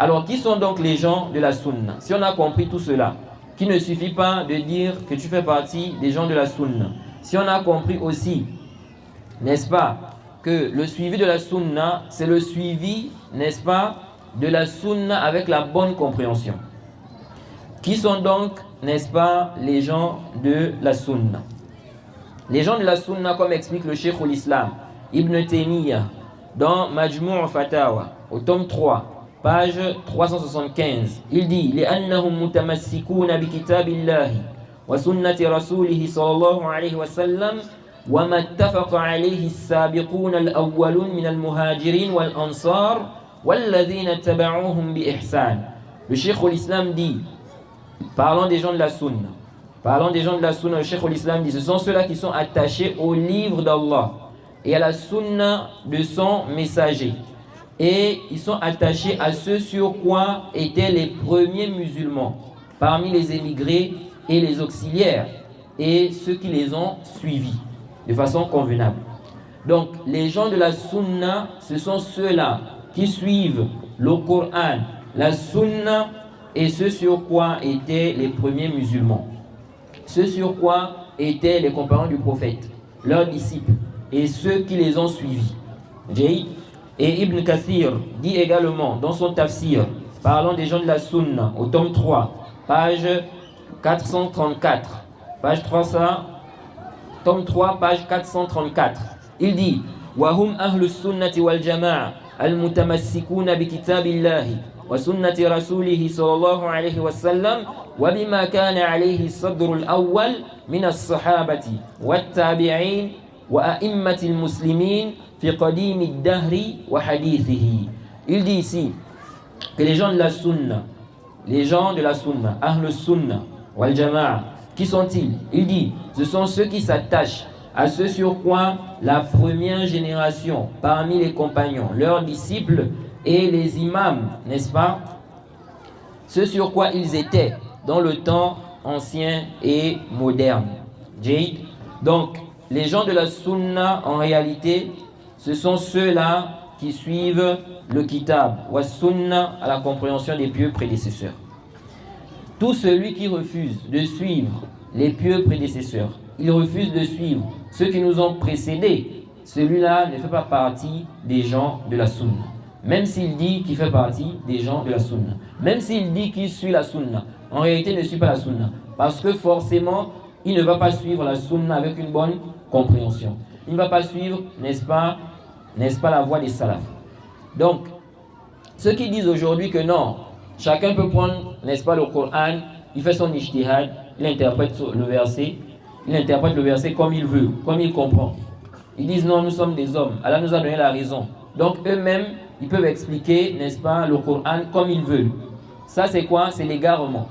Alors, qui sont donc les gens de la sunna? Si on a compris tout cela, qu'il ne suffit pas de dire que tu fais partie des gens de la sunna. Si on a compris aussi, n'est-ce pas, que le suivi de la sunna, c'est le suivi, n'est-ce pas, de la sunna avec la bonne compréhension. Qui sont donc, n'est-ce pas, les gens de la sunna? Les gens de la sunna, comme explique le Cheikh l'Islam, Ibn Taymiyyah, dans Majmu' Fatawa, au tome 3, page 375, il dit لأنهم متمسكون بكتاب الله وسنة رسوله صلى الله عليه وسلم وما اتفق عليه السابقون الأولون من المهاجرين والأنصار والذين اتبعوهم بإحسان. Le Cheikh l'Islam dit, parlons des gens de la sunna. Parlons des gens de la sunna, le Cheikh l'Islam dit, ce sont ceux-là qui sont attachés au livre d'Allah et à la sunna de son messager. Et ils sont attachés à ce sur quoi étaient les premiers musulmans, parmi les émigrés et les auxiliaires, et ceux qui les ont suivis de façon convenable. Donc, les gens de la sunna, ce sont ceux-là qui suivent le Coran, la sunna, et ce sur quoi étaient les premiers musulmans. Ce sur quoi étaient les compagnons du prophète, leurs disciples, et ceux qui les ont suivis. Et Ibn Kathir dit également dans son tafsir, parlant des gens de la sunna, au tome 3, page 434, page 300, tome 3, page 434, il dit وَهُمْ أَهْلُ السُّنَّةِ وَالْجَمَاعَةِ الْمُتَمَسِّكُونَ بِكِتَابِ اللَّهِ وسنة رسوله صلى الله عليه وسلم وبما كان عليه الصدر الأول من الصحابة والتابعين وأئمة المسلمين في قديم الدهر وحديثه. Il dit ici que les gens de la sunna, Ahl sunna wal jama'a, qui sont-ils? Il dit, ce sont ceux qui s'attachent à ce sur quoi la première génération parmi les compagnons, leurs disciples et les imams, n'est-ce pas, ce sur quoi ils étaient dans le temps ancien et moderne. Donc, les gens de la sunna, en réalité, ce sont ceux-là qui suivent le kitab, wa sunna, à la compréhension des pieux prédécesseurs. Tout celui qui refuse de suivre les pieux prédécesseurs, il refuse de suivre ceux qui nous ont précédés, celui-là ne fait pas partie des gens de la sunna. Même s'il dit qu'il fait partie des gens de la sunna, même s'il dit qu'il suit la sunna, en réalité il ne suit pas la sunna, parce que forcément il ne va pas suivre la sunna avec une bonne compréhension. Il ne va pas suivre, n'est-ce pas, la voie des salafs. Donc, ceux qui disent aujourd'hui que non, chacun peut prendre, n'est-ce pas, le Coran, il fait son ijtihad, il interprète le verset comme il veut, comme il comprend. Ils disent non, nous sommes des hommes, Allah nous a donné la raison. Donc eux-mêmes, ils peuvent expliquer, n'est-ce pas, le Coran comme ils veulent. Ça c'est quoi? C'est l'égarement.